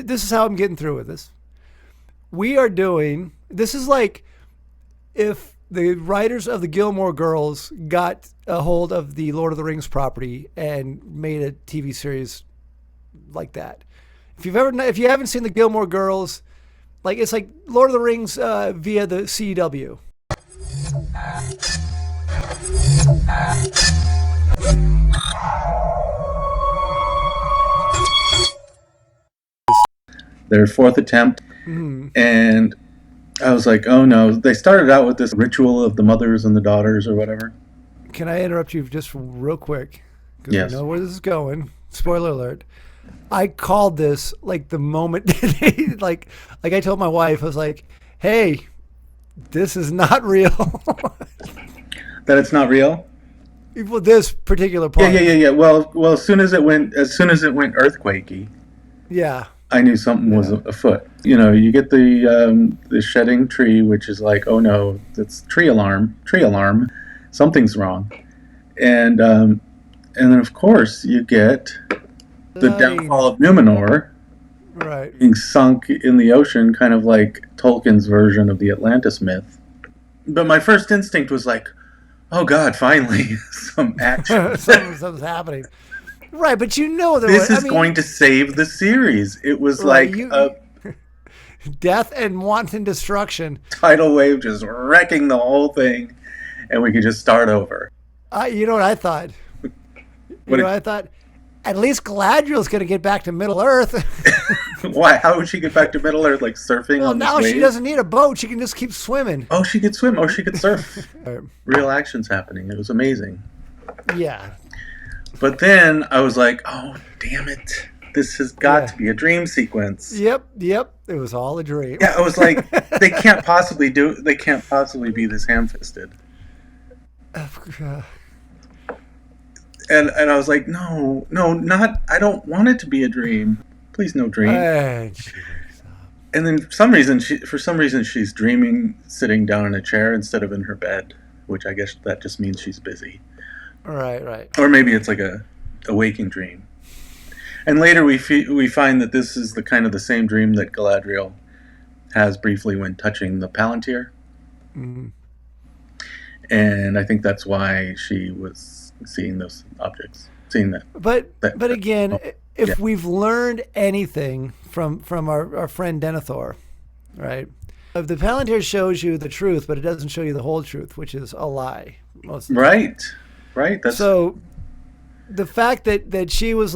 This is how I'm getting through with this. We are doing. This is like if the writers of the Gilmore Girls got a hold of the Lord of the Rings property and made a TV series like that. If you haven't seen the Gilmore Girls, like it's like Lord of the Rings via the CW. Their fourth attempt, and I was like, oh no. They started out with this ritual of the mothers and the daughters or whatever. Can I interrupt you just real quick? Because Yes. I know where this is going. Spoiler alert. I called this like the moment they, like I told my wife, I was like, hey, this is not real. That it's not real? Well, this particular part. Yeah. Well, as soon as it went earthquakey, Yeah. I knew something was afoot. You know, you get the shedding tree, which is like, oh no, that's tree alarm, something's wrong, and then of course you get the downfall of Numenor, right, being sunk in the ocean, kind of like Tolkien's version of the Atlantis myth. But my first instinct was like, oh God, finally some action. something's happening. Right, but you know this is going to save the series. It was right, like a death and wanton destruction. Tidal wave just wrecking the whole thing, and we could just start over. You know what I thought? I thought? At least Galadriel's going to get back to Middle Earth. Why? How would she get back to Middle Earth? Like surfing? Well, on now this she wave? doesn't need a boat. She can just keep swimming. Oh, she could swim. Oh, she could surf. Right. Real action's happening. It was amazing. Yeah. But then I was like, oh, damn it. This has got to be a dream sequence. Yep. It was all a dream. Yeah, I was like, they can't possibly be this ham-fisted. And I was like, no, not. I don't want it to be a dream. Please, no dream. And then for some reason, she's dreaming sitting down in a chair instead of in her bed, which I guess that just means she's busy. Right. Or maybe it's like a waking dream. And later we find that this is the same dream that Galadriel has briefly when touching the Palantir. Mm-hmm. And I think that's why she was seeing those objects, seeing that. But again, if we've learned anything from our friend Denethor, right? If the Palantir shows you the truth, but it doesn't show you the whole truth, which is a lie. Most of the time. Right. That's so. The fact that she was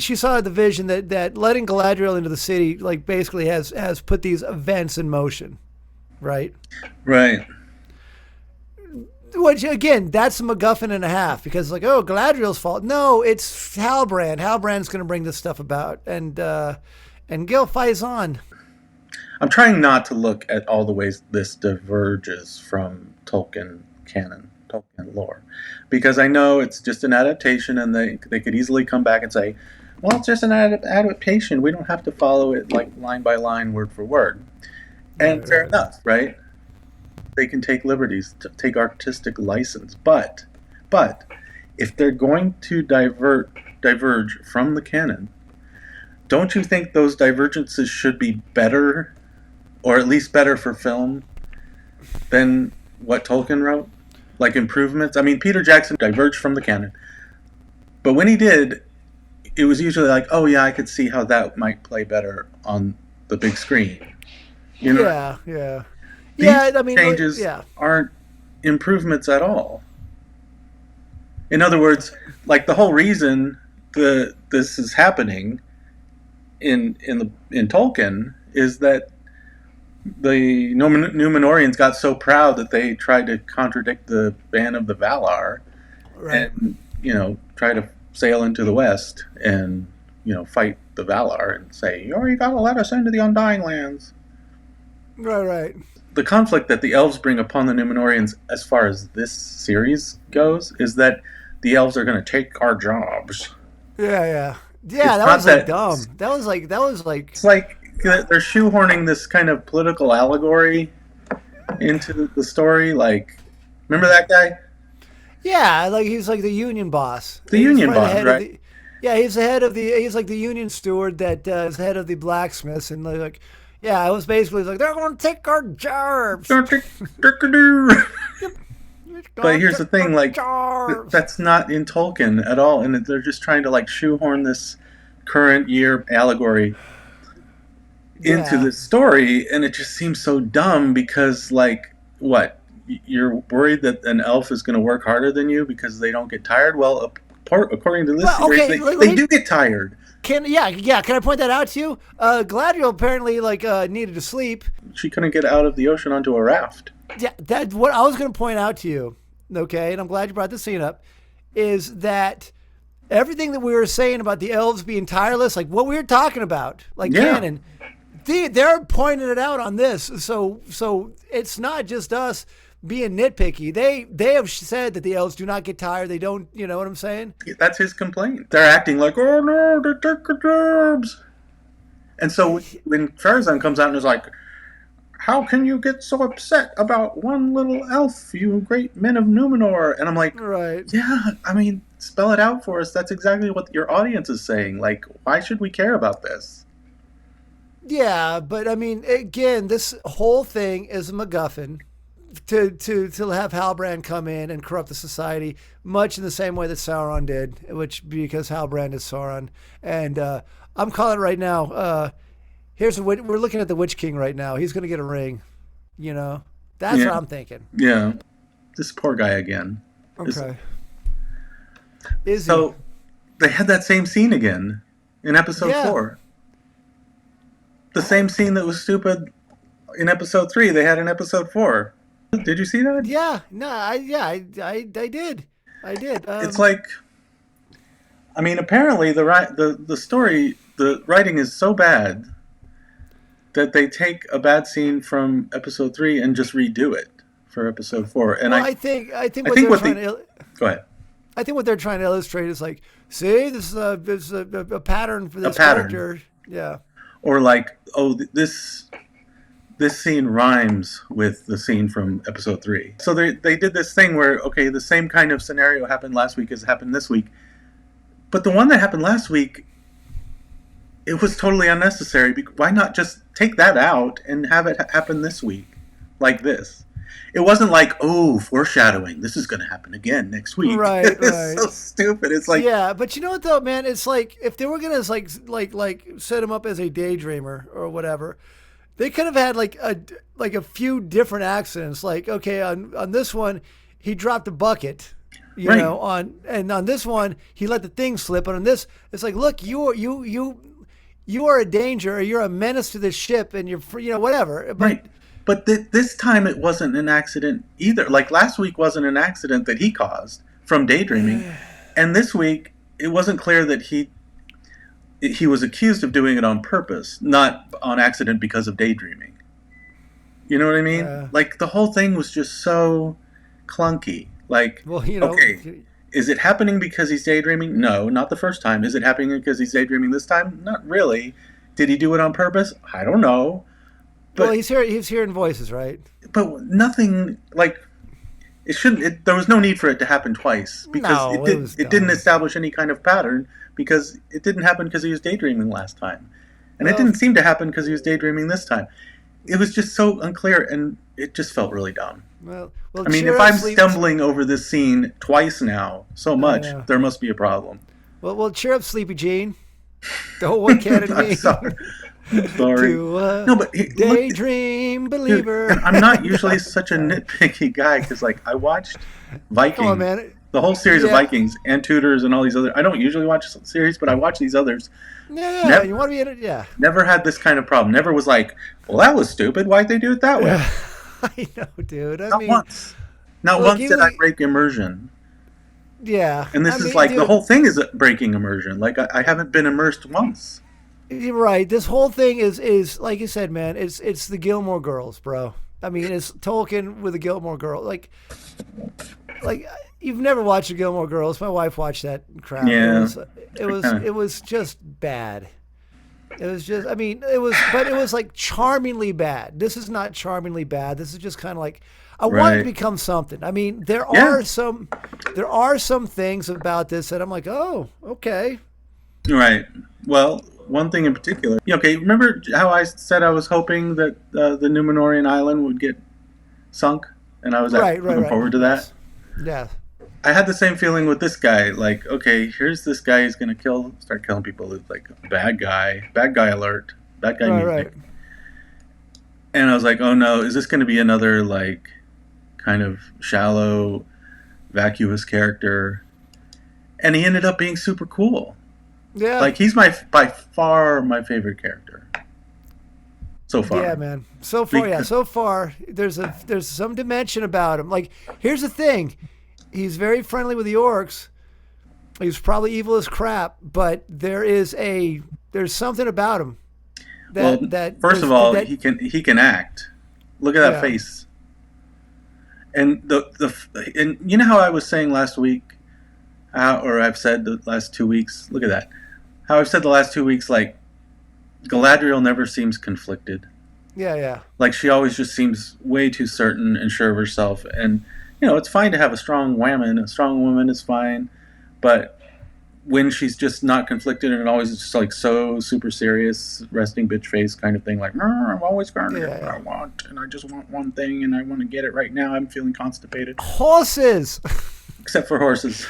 she saw the vision that letting Galadriel into the city basically has put these events in motion, right? Right. Which again, that's a MacGuffin and a half because Galadriel's fault. No, it's Halbrand. Halbrand's going to bring this stuff about, and Gil Faison. I'm trying not to look at all the ways this diverges from Tolkien canon, Tolkien lore, because I know it's just an adaptation, and they could easily come back and say, well, it's just an adaptation. We don't have to follow it line by line, word for word. And fair enough, right? They can take liberties, take artistic license. But if they're going to diverge from the canon, don't you think those divergences should be better, or at least better for film, than what Tolkien wrote? Like improvements? I mean, Peter Jackson diverged from the canon. But when he did, it was usually like, oh yeah, I could see how that might play better on the big screen. You know? Yeah. These changes aren't improvements at all. In other words, the whole reason this is happening in Tolkien is that the Numenorians got so proud that they tried to contradict the ban of the Valar, right. And try to sail into the West and fight the Valar and say, you got to let us into the Undying Lands. Right. The conflict that the elves bring upon the Numenorians, as far as this series goes, is that the elves are going to take our jobs. Yeah. That was dumb. That was like. It's like they're shoehorning this kind of political allegory into the story. Remember that guy? Yeah, he's like the union boss. The union boss, right? Yeah, he's the head of the. He's like the union steward that is head of the blacksmiths, and they're like, yeah, it was basically like they're going to take our jobs. But here's the thing, like that's not in Tolkien at all, and they're just trying to like shoehorn this current year allegory into this story, and it just seems so dumb because, like, what? You're worried that an elf is going to work harder than you because they don't get tired? Well, according to this series, they do get tired. Can I point that out to you? Galadriel apparently needed to sleep. She couldn't get out of the ocean onto a raft. Yeah, that's what I was going to point out to you. Okay, and I'm glad you brought this scene up. Is that everything that we were saying about the elves being tireless, like what we were talking about, canon, they're pointing it out on this. So it's not just us being nitpicky. They have said that the elves do not get tired. They don't, you know what I'm saying? That's his complaint. They're acting like, oh no, they take the jobs. And so when Farazan comes out and is like, how can you get so upset about one little elf, you great men of Numenor? And I'm like, right. Yeah, I mean, spell it out for us. That's exactly what your audience is saying. Like, why should we care about this? Yeah, but I mean, again, this whole thing is a MacGuffin to have Halbrand come in and corrupt the society, much in the same way that Sauron did, because Halbrand is Sauron. And I'm calling it right now. We're looking at the Witch King right now. He's going to get a ring. You know, that's what I'm thinking. Yeah, this poor guy again. Okay. So they had that same scene again in episode 4. The same scene that was stupid in episode 3. They had in episode 4. Did you see that? Yeah. No. I did. I did. It's like, I mean, apparently the story, the writing is so bad that they take a bad scene from episode 3 and just redo it for episode 4. And I think what they're trying to go ahead. I think what they're trying to illustrate is like, see, this is a pattern for this character. Yeah. Or like, oh, this scene rhymes with the scene from episode 3. So they did this thing where, okay, the same kind of scenario happened last week as happened this week. But the one that happened last week, it was totally unnecessary. Why not just take that out and have it happen this week like this? It wasn't like, oh, foreshadowing. This is going to happen again next week. Right, It's so stupid. It's like, yeah, but you know what though, man? It's like if they were going to like set him up as a daydreamer or whatever, they could have had like a few different accidents. Like, okay, on this one, he dropped a bucket. You know, on this one, he let the thing slip. And on this, it's like, look, you are a danger. Or you're a menace to this ship, and you're whatever. But, right. But this time it wasn't an accident either. Like last week wasn't an accident that he caused from daydreaming, and this week it wasn't clear that he was accused of doing it on purpose, not on accident because of daydreaming. You know what I mean? Like the whole thing was just so clunky. Like, well, okay, is it happening because he's daydreaming? No, not the first time. Is it happening because he's daydreaming this time? Not really. Did he do it on purpose? I don't know. But, well, he's hearing voices, right? But nothing, like, it shouldn't. There was no need for it to happen twice because it didn't establish any kind of pattern because it didn't happen because he was daydreaming last time, and it didn't seem to happen because he was daydreaming this time. It was just so unclear, and it just felt really dumb. Well, I mean, if I'm stumbling over this scene twice now so much, there must be a problem. Well, cheer up, Sleepy Jean. The whole one can in me. Sorry. No, but daydream believer. Dude, I'm not usually such a nitpicky guy because, like, I watched Vikings, come on, man. The whole series of Vikings and Tudors and all these other. I don't usually watch series, but I watch these others. Yeah, you want to be in it? Yeah. Never had this kind of problem. Never was like, well, that was stupid. Why'd they do it that way? I know, dude. Not once. Not once did I break immersion. Yeah. And this is like, dude, the whole thing is breaking immersion. Like, I haven't been immersed once. You're right. This whole thing is like you said, man. It's the Gilmore Girls, bro. I mean, it's Tolkien with the Gilmore Girls. Like you've never watched the Gilmore Girls. My wife watched that crap. Yeah. It was just bad. It was just. I mean, it was like charmingly bad. This is not charmingly bad. This is just kind of like I want it to become something. I mean, there are some things about this that I'm like, oh, okay. Right. Well, one thing in particular. Okay, remember how I said I was hoping that the Numenorian island would get sunk, and I was looking Right. forward to that. Yes. Yeah. I had the same feeling with this guy. Like, okay, here's this guy who's gonna start killing people. It's like bad guy alert, bad guy Right. music. And I was like, oh no, is this going to be another like kind of shallow, vacuous character? And he ended up being super cool. Yeah. Like he's by far my favorite character so far. Yeah, man. So far, yeah. So far, there's some dimension about him. Like, here's the thing: he's very friendly with the orcs. He's probably evil as crap, but there's something about him. First of all, he can act. Look at that face. And and you know how I was saying last week, or I've said the last 2 weeks. Look at that. How I've said the last 2 weeks, like Galadriel never seems conflicted. Yeah. Like she always just seems way too certain and sure of herself. And it's fine to have a strong woman. A strong woman is fine, but when she's just not conflicted and it always is just like so super serious, resting bitch face kind of thing, like I'm always going to get what I want, and I just want one thing, and I want to get it right now. I'm feeling constipated. Horses, except for horses.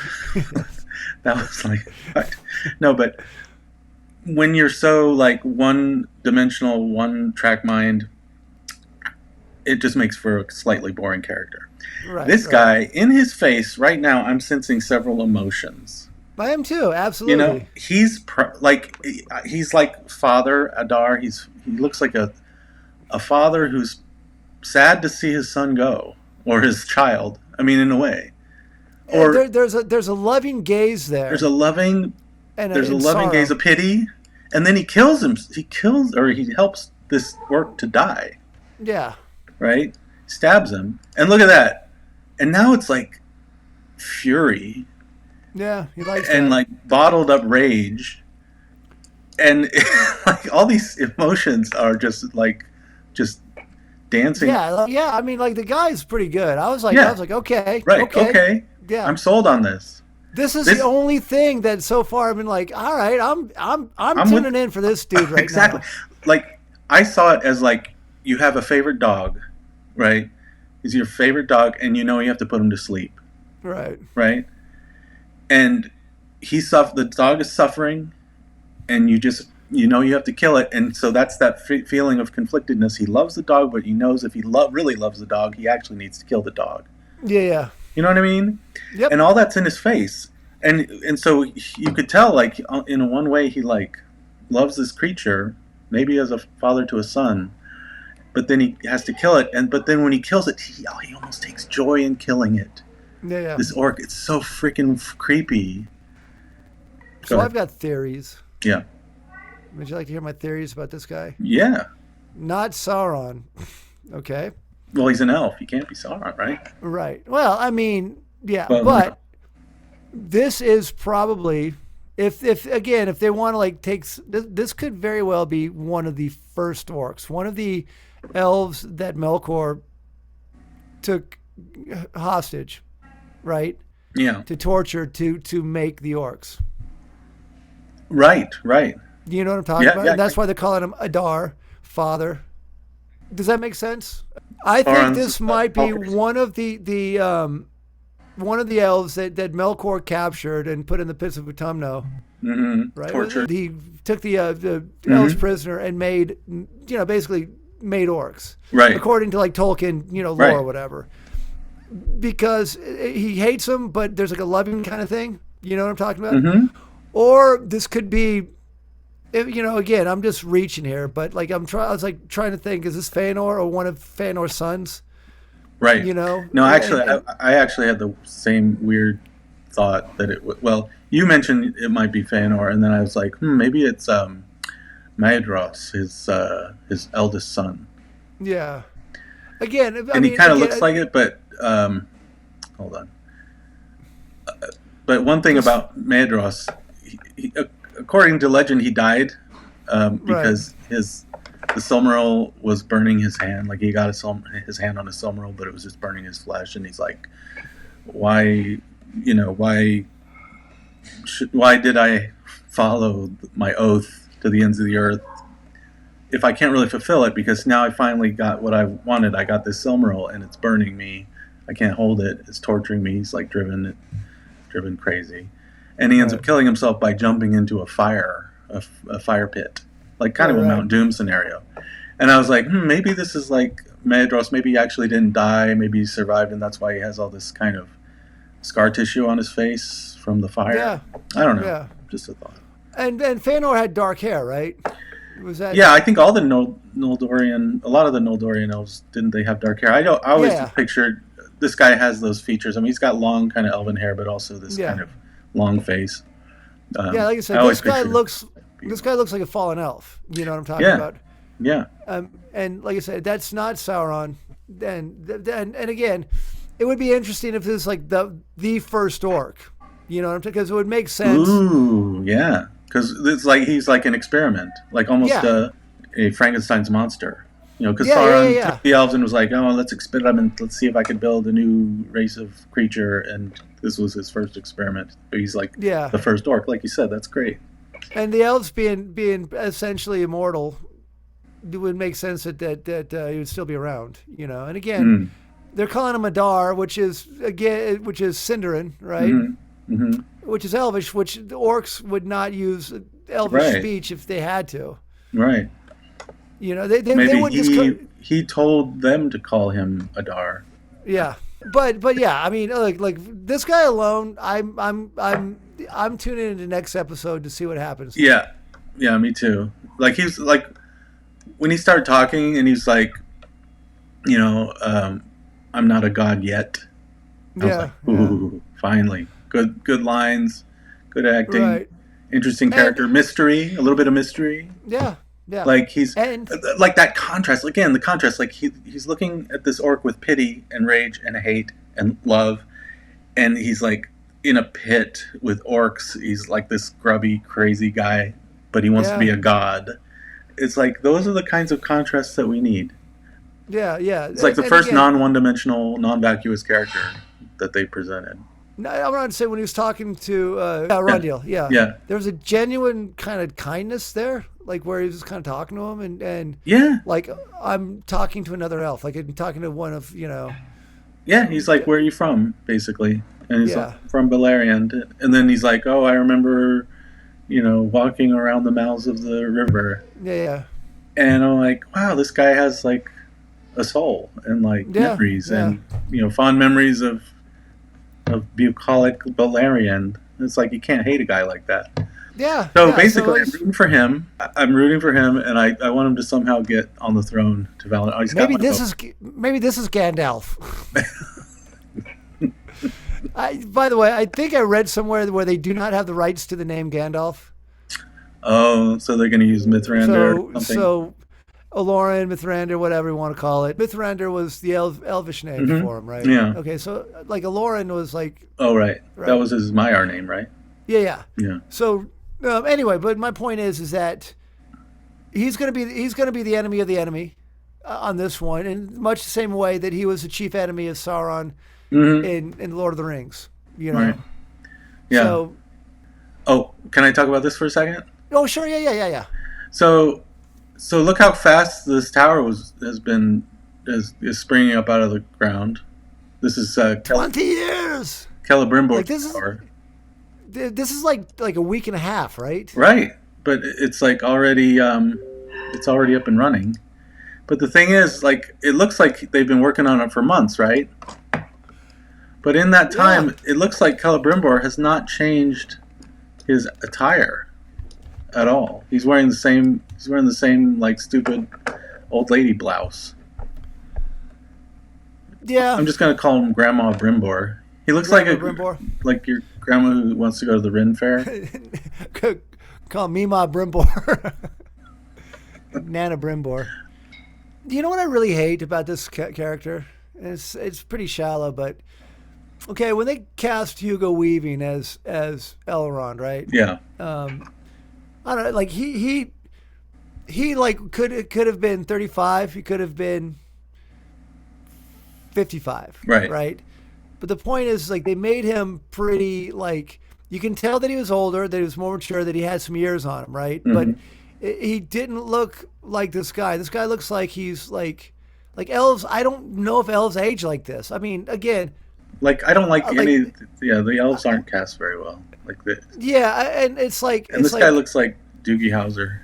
That was like what? No, but when you're so like one-dimensional, one-track mind, it just makes for a slightly boring character. This guy, in his face right now, I'm sensing several emotions. I am too, absolutely. He's like Father Adar. He looks like a father who's sad to see his son go, or his child. I mean, in a way. Or there's a loving gaze there. There's a loving gaze of pity, and then he kills him. He helps this orc to die. Yeah. Right? Stabs him, and look at that. And now it's like fury. Yeah, he likes and that. Like bottled up rage, and like all these emotions are just dancing. Yeah. I mean, like the guy's pretty good. I was like, okay, right, okay. Yeah, I'm sold on this. This is the only thing that so far I've been like, all right, I'm tuning in for this dude right exactly. now. Like I saw it as like you have a favorite dog, right? He's your favorite dog, and you have to put him to sleep. Right. Right. And the dog is suffering, and you have to kill it, and so that's that feeling of conflictedness. He loves the dog, but he knows if he really loves the dog, he actually needs to kill the dog. Yeah. You know what I mean? Yep. And all that's in his face, and so you could tell, like in one way, he like loves this creature, maybe as a father to a son, but then he has to kill it, but then when he kills it, he almost takes joy in killing it. Yeah. This orc, it's so freaking creepy. So I've got theories. Yeah. Would you like to hear my theories about this guy? Yeah. Not Sauron. Okay. Well, he's an elf. He can't be Sauron, right? Right. Well, I mean, yeah, but this is probably if they want to like take this could very well be one of the first orcs, one of the elves that Melkor took hostage. Right? Yeah. To torture to make the orcs. Right. You know what I'm talking about? Yeah. And that's why they're calling him Adar, father. Does that make sense? I think this might be one of the elves that Melkor captured and put in the pits of Utumno. Mm-hmm. Right? Tortured. He took the elves prisoner and made basically made orcs. Right. According to like Tolkien, lore or whatever. Because he hates them, but there's like a loving kind of thing. You know what I'm talking about? Mm-hmm. Or this could be, again, I'm just reaching here, but like I was like trying to think, is this Fëanor or one of Fëanor's sons? Right. No, actually, I actually had the same weird thought that you mentioned it might be Fëanor, and then I was like, maybe it's Maedhros, his eldest son. Yeah. Again, he kind of looks like it, but hold on. But one thing about Maedhros, according to legend, he died because the Silmaril was burning his hand. Like he got his hand on a Silmaril, but it was just burning his flesh. And he's like, why did I follow my oath to the ends of the earth if I can't really fulfill it, because now I finally got what I wanted. I got this Silmaril and it's burning me. I can't hold it. It's torturing me. He's like driven crazy. And he ends up killing himself by jumping into a fire pit, like kind of a Mount Doom scenario. And I was like, maybe this is like Maedhros. Maybe he actually didn't die. Maybe he survived, and that's why he has all this kind of scar tissue on his face from the fire. Yeah. I don't know. Yeah. Just a thought. And Fëanor had dark hair, right? Was that? Yeah, I think all the Noldorian, a lot of the Noldorian elves, didn't they have dark hair? I always pictured this guy has those features. I mean, he's got long kind of elven hair, but also this kind of long face. Like I said, this guy looks like a fallen elf. You know what I'm talking about? Yeah. And like I said, that's not Sauron. And again, it would be interesting if this is like the first orc. You know what I'm talking? Because it would make sense. Ooh, yeah. Because it's like he's like an experiment, like almost a Frankenstein's monster. You know, because Sauron took the elves and was like, "Oh, let's experiment. Let's see if I could build a new race of creature." And this was his first experiment. He's like the first orc, like you said. That's great. And the elves being essentially immortal, it would make sense that he would still be around. You know, and again, they're calling him Adar, which is Sindarin, right? Mm-hmm. Mm-hmm. Which is Elvish, which the orcs would not use Elvish speech if they had to. Right. You know, they maybe wouldn't he told them to call him Adar. Yeah, but yeah, I mean, like this guy alone, I'm tuning into next episode to see what happens. Yeah, me too. Like he's like when he started talking and he's like, you know, I'm not a god yet. I was like, ooh, finally. Good lines, good acting, interesting character, mystery, a little bit of mystery. Yeah. Like he's like that contrast again. The contrast, like he's looking at this orc with pity and rage and hate and love, and he's like in a pit with orcs. He's like this grubby, crazy guy, but he wants to be a god. It's like those are the kinds of contrasts that we need. Yeah. It's like the first non-one-dimensional, non-vacuous character that they presented. No, I wanted to say when he was talking to Rondil, there was a genuine kind of kindness there, like where he was kind of talking to him, and like I'm talking to another elf, like I'm talking to one of Yeah, he's like, where are you from, basically? And he's like, from Beleriand, and then he's like, oh, I remember, walking around the mouths of the river. Yeah. And I'm like, wow, this guy has like a soul and like memories and fond memories of bucolic Beleriand. It's like you can't hate a guy like that. Yeah. So basically, I'm rooting for him. And I want him to somehow get on the throne to Valinor. Maybe this is Gandalf. By the way, I think I read somewhere where they do not have the rights to the name Gandalf. Oh, so they're going to use Mithrandir or something? So Aloran, Mithrandir, whatever you want to call it. Mithrandir was the elvish name for him, right? Yeah. Okay, so like Aloran was like... Oh, right. That was his Maiar name, right? Yeah. Yeah. So anyway, but my point is that he's going to be the enemy of the enemy on this one, in much the same way that he was the chief enemy of Sauron in Lord of the Rings. Right. Yeah. So, can I talk about this for a second? Oh, sure. Yeah. So look how fast this tower is springing up out of the ground. This is 20 years. Celebrimbor tower. This is like a week and a half, right? Right, but it's like already up and running. But the thing is, like, it looks like they've been working on it for months, right? But in that time, it looks like Celebrimbor has not changed his attire at all. He's wearing the same like stupid old lady blouse. Yeah. I'm just gonna call him Grandma Brimbor. He looks like your grandma who wants to go to the Ren Fair. Call me Ma Brimbor. Nana Brimbor. You know what I really hate about this character? It's pretty shallow, but okay, when they cast Hugo Weaving as Elrond, right? Yeah. I don't know, like he like could have been 35. He could have been 55. Right. Right. But the point is, like, they made him pretty like You can tell that he was older, that he was more mature, that he had some years on him, right? Mm-hmm. But he didn't look like this guy. This guy looks like he's like elves. I don't know if elves age like this. I mean, again, Like, I don't like any. Yeah, the elves aren't cast very well. Like this. yeah, and it's like And this guy looks like Doogie Howser.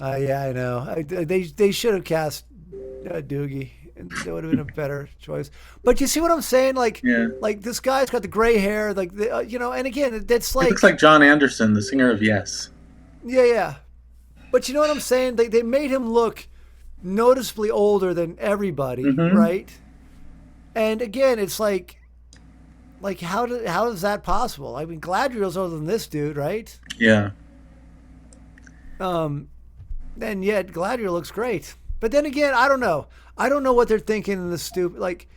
Yeah, I know. They should have cast Doogie. That would have been a better choice. But you see what I'm saying? Like, Yeah. like this guy's got the gray hair, like you know. And again, that's He like looks like John Anderson, the singer of Yes. yeah. But you know what I'm saying? They made him look noticeably older than everybody, Mm-hmm. right? And again, it's like how is that possible? I mean, Galadriel's older than this dude, right? Yeah. And yet Galadriel looks great. But then again, I don't know. I don't know what they're thinking in the stupid. Like,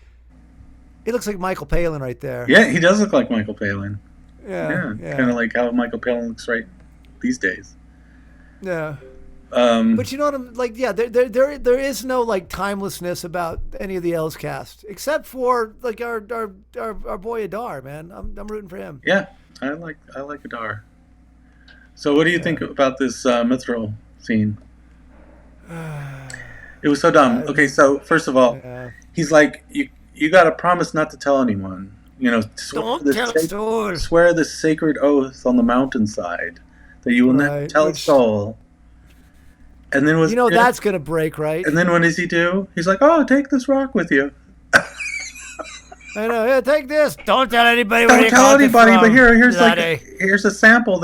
it looks like Michael Palin right there. Yeah, he does look like Michael Palin. Yeah. Kind of like how Michael Palin looks right these days. Yeah. But you know what I'm like? Yeah, there is no like timelessness about any of the elves cast, except for like our boy Adar, man. I'm rooting for him. Yeah, I like Adar. So, what do you think about this mithril scene? It was so dumb. Okay, so first of all, he's like, you got to promise not to tell anyone. You know, swear this sacred oath on the mountainside that you will never tell a soul. And then that's gonna break, right? And then what does he do? He's like, "Oh, take this rock with you." I know. Yeah, take this. Don't tell anybody. Don't tell anybody. But here's a sample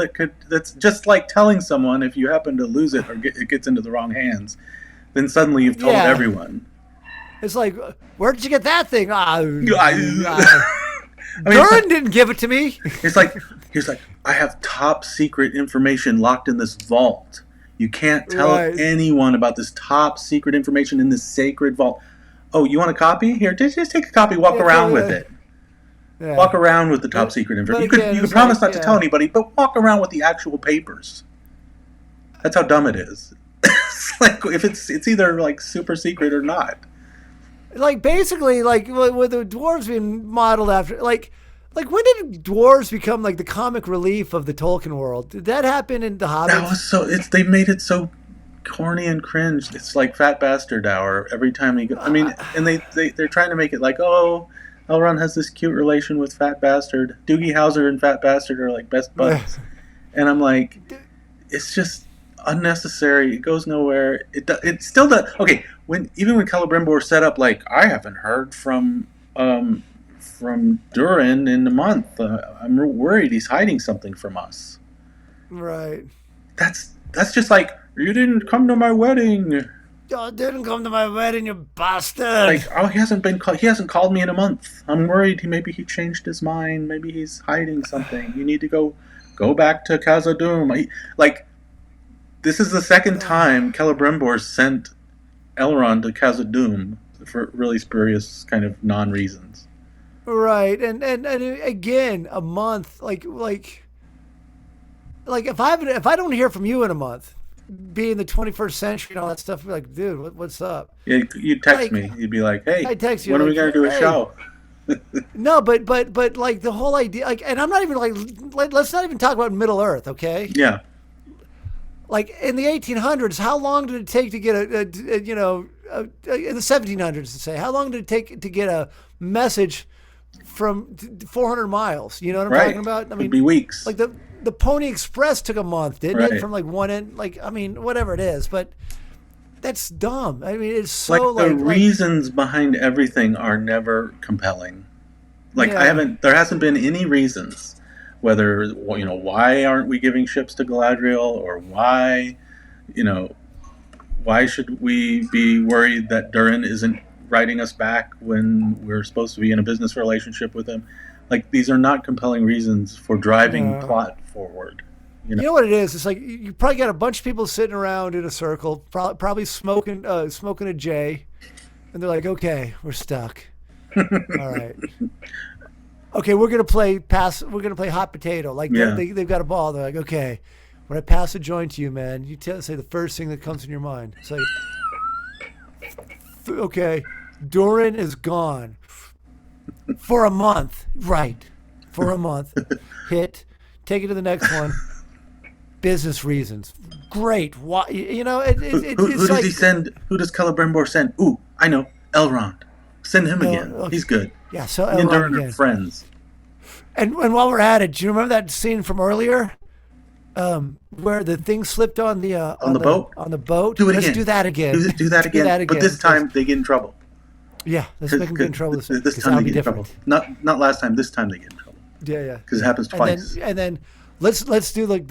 that's just like telling someone if you happen to lose it or it gets into the wrong hands, then suddenly you've told everyone. It's like, where did you get that thing? Durin didn't give it to me. He's like, I have top secret information locked in this vault. You can't tell anyone about this top secret information in this sacred vault. Oh, you want a copy? Here, just take a copy. Walk around with it. Yeah. Walk around with the top secret information. You could promise not to tell anybody, but walk around with the actual papers. That's how dumb it is. It's like if it's either like super secret or not. Like basically, like with the dwarves being modeled after, like when did dwarves become like the comic relief of the Tolkien world? Did that happen in The Hobbit? That was so. They made it so corny and cringe. It's like Fat Bastard Hour every time he. I mean, and they're trying to make it like, oh, Elrond has this cute relation with Fat Bastard. Doogie Howser and Fat Bastard are like best buds, and I'm like, it's just unnecessary. It goes nowhere. It still does. Okay, even when Celebrimbor set up, like, I haven't heard from Durin in a month. I'm worried he's hiding something from us. Right. That's just like, you didn't come to my wedding. You didn't come to my wedding, you bastard. Like, oh, he hasn't called me in a month. I'm worried maybe he changed his mind. Maybe he's hiding something. You need to go back to Khazad-dûm. This is the second time Celebrimbor sent Elrond to Khazad-dûm for really spurious kind of non-reasons. Right, and again, a month, like if I don't hear from you in a month, being the 21st century and all that stuff, I'd be like, dude, what's up? Yeah, you'd text me. You'd be like, hey, I'd text you, when are we gonna do a show? No, but like the whole idea, like, and I'm not even like let's not even talk about Middle Earth, okay? Yeah. Like in the 1800s, how long did it take to get in the 1700s, to say, how long did it take to get a message from 400 miles? You know what I'm talking about? I mean, it'd be weeks. Like the Pony Express took a month, didn't it? From like one end, like, I mean, whatever it is, but that's dumb. I mean, it's so the reasons behind everything are never compelling. Like, there hasn't been any reasons. Whether, why aren't we giving ships to Galadriel, or why should we be worried that Durin isn't writing us back when we're supposed to be in a business relationship with him? Like, these are not compelling reasons for driving plot forward. You know what it is? It's like you probably got a bunch of people sitting around in a circle, probably smoking a J, and they're like, okay, we're stuck. All right. Okay, we're gonna play hot potato. Like, they've got a ball. They're like, okay, when I pass a joint to you, man, you say the first thing that comes in your mind. It's like, okay, Durin is gone for a month. Right, for a month. Hit Take it to the next one. Business reasons. Great. Why? You know, Who it's does like, he send? Who does Celebrimbor send? Ooh, I know. Elrond. Send him again. okay. He's good. Yeah, so He and Elrond Durin are again. friends. And while we're at it, do you remember that scene from earlier, where the thing slipped on the boat? On the boat. Do it Let's again. do that again. Do that again. But this time they get in trouble. Yeah, let's make them get in trouble this time. This 'cause time that'll they be get in different. trouble. Not last time. This time they get in trouble. Yeah. Because it happens twice. And then let's do like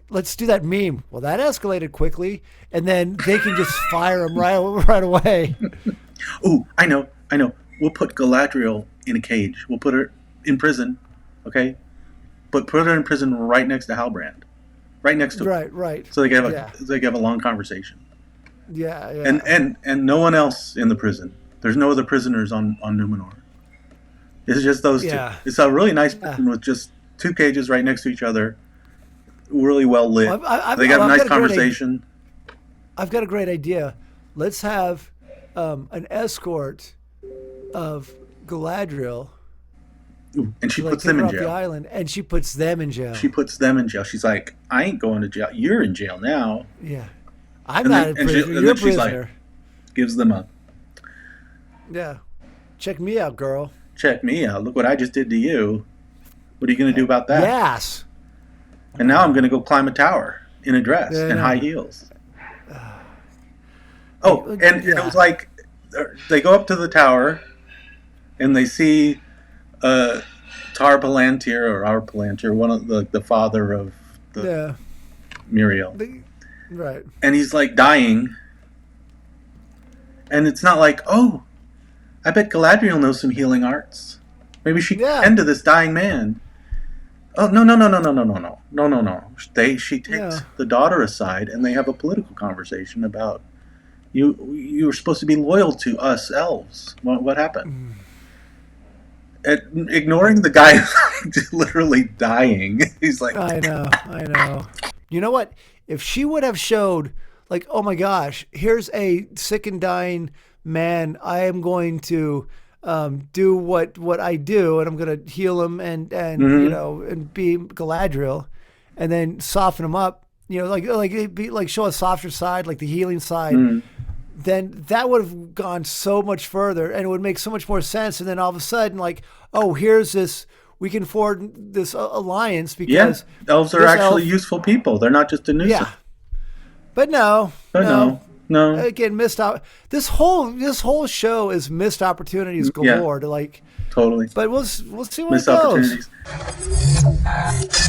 let's do that meme. Well, that escalated quickly, and then they can just fire him right away. Ooh, I know. We'll put Galadriel in a cage. We'll put her in prison, okay? But put her in prison right next to Halbrand, right next to her. Right. So they can have a long conversation. Yeah. And no one else in the prison. There's no other prisoners on Numenor. It's just those two. It's a really nice prison with just two cages right next to each other, really well lit. They got a nice conversation. I've got a great idea. Let's have an escort of Galadriel. Ooh, and she puts them in jail. The island, and she puts them in jail. She's like, I ain't going to jail. You're in jail now. Yeah. I'm not a prisoner. You're a prisoner. Gives them a... Yeah. Check me out, girl. Check me out. Look what I just did to you. What are you going to do about that? Yes. And now I'm going to go climb a tower in a dress and high heels. It was like they go up to the tower and they see Tar Palantir or Our Palantir, one of the father of Muriel. Right. And he's like dying. And it's not like, oh, I bet Galadriel knows some healing arts. Maybe she can tend to this dying man. Oh, no. She takes the daughter aside and they have a political conversation about you were supposed to be loyal to us elves. What happened? And ignoring the guy literally dying. He's like, I know. You know what? If she would have showed, like, oh my gosh, here's a sick and dying man. I am going to do what I do, and I'm going to heal him and be Galadriel, and then soften him up. Like it'd be like show a softer side, like the healing side. Then that would have gone so much further, and it would make so much more sense. And then all of a sudden, like, oh, here's this. We can form this alliance because elves are actually useful people. They're not just a nuisance. Yeah, but no. Again, missed out. This whole show is missed opportunities galore. To like totally. But we'll see where missed it goes. Opportunities.